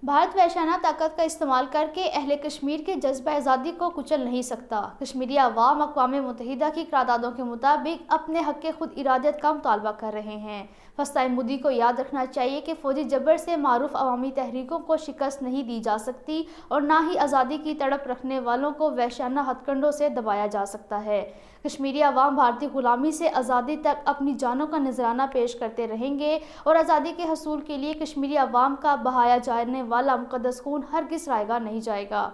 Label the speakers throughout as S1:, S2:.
S1: بھارت وحشانہ طاقت کا استعمال کرکے اہل کشمیر کے جذبہ آزادی کو کچل نہیں سکتا۔ کشمیری عوام اقوام متحدہ کی قراردادوں کے مطابق اپنے حق خود ارادیت کا مطالبہ کر رہے ہیں۔ وسطی مودی کو یاد رکھنا چاہیے کہ فوجی جبر سے معروف عوامی تحریکوں کو شکست نہیں دی جا سکتی اور نہ ہی آزادی کی تڑپ رکھنے والوں کو وحشانہ ہتھ کنڈوں سے دبایا جا سکتا ہے۔ کشمیری عوام بھارتی غلامی سے آزادی تک اپنی جانوں کا نذرانہ پیش کرتے رہیں گے اور آزادی کے حصول کے لیے کشمیری عوام کا بہایا جانے والا مقدس خون ہرگز رائیگاں نہیں جائے گا۔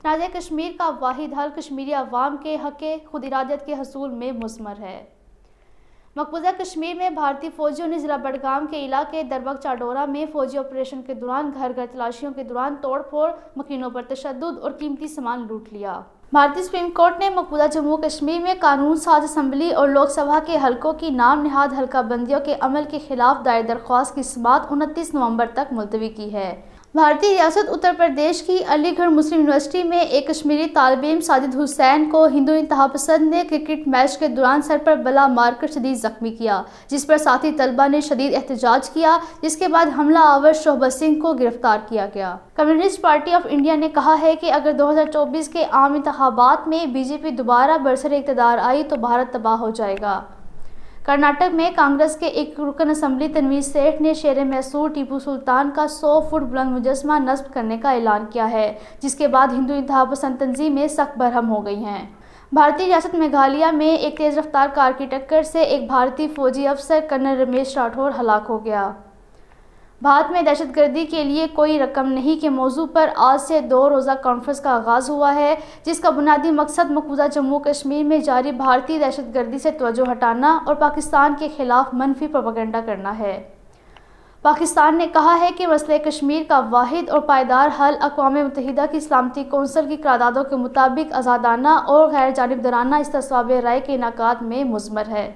S1: تنازع کشمیر کا واحد حل کشمیری عوام کے حق خود ارادیت کے حصول میں مضمر ہے۔ مقبوضہ کشمیر میں بھارتی فوجیوں نے ضلع بڈگام کے علاقے دربگ چاڈورہ میں فوجی آپریشن کے دوران گھر گھر تلاشیوں کے دوران توڑ پھوڑ، مکینوں پر تشدد اور قیمتی سامان لوٹ لیا۔ بھارتی سپریم کورٹ نے مقبوضہ جموں کشمیر میں قانون ساز اسمبلی اور لوک سبھا کے حلقوں کی نام نہاد حلقہ بندیوں کے عمل کے خلاف دائر درخواست کی سماعت 29 نومبر تک ملتوی کی ہے۔ بھارتی ریاست اتر پردیش کی علی گڑھ مسلم یونیورسٹی میں ایک کشمیری طالب علم ساجد حسین کو ہندو انتہا پسند نے کرکٹ میچ کے دوران سر پر بلا مار کر شدید زخمی کیا، جس پر ساتھی طلبہ نے شدید احتجاج کیا، جس کے بعد حملہ آور شوبھت سنگھ کو گرفتار کیا گیا۔ کمیونسٹ پارٹی آف انڈیا نے کہا ہے کہ اگر 2024 کے عام انتخابات میں بی جے پی دوبارہ برسر اقتدار آئی تو بھارت تباہ ہو جائے گا۔ کرناٹک میں کانگریس کے ایک رکن اسمبلی تنویر سیٹھ نے شیر میسور ٹیپو سلطان کا 100 فٹ بلند مجسمہ نصب کرنے کا اعلان کیا ہے، جس کے بعد ہندو انتہا پسند تنظیمیں سخت برہم ہو گئی ہیں۔ بھارتی ریاست میگھالیہ میں ایک تیز رفتار کار کی ٹکر سے ایک بھارتی فوجی افسر کرنل رمیش راٹھور ہلاک ہو گیا۔ بھارت میں دہشت گردی کے لیے کوئی رقم نہیں کے موضوع پر آج سے 2 روزہ کانفرنس کا آغاز ہوا ہے، جس کا بنیادی مقصد مقبوضہ جموں کشمیر میں جاری بھارتی دہشت گردی سے توجہ ہٹانا اور پاکستان کے خلاف منفی پروپیگنڈا کرنا ہے۔ پاکستان نے کہا ہے کہ مسئلہ کشمیر کا واحد اور پائیدار حل اقوام متحدہ کی سلامتی کونسل کی قراردادوں کے مطابق آزادانہ اور غیر جانبدارانہ استصواب رائے کے انعقاد میں مضمر ہے۔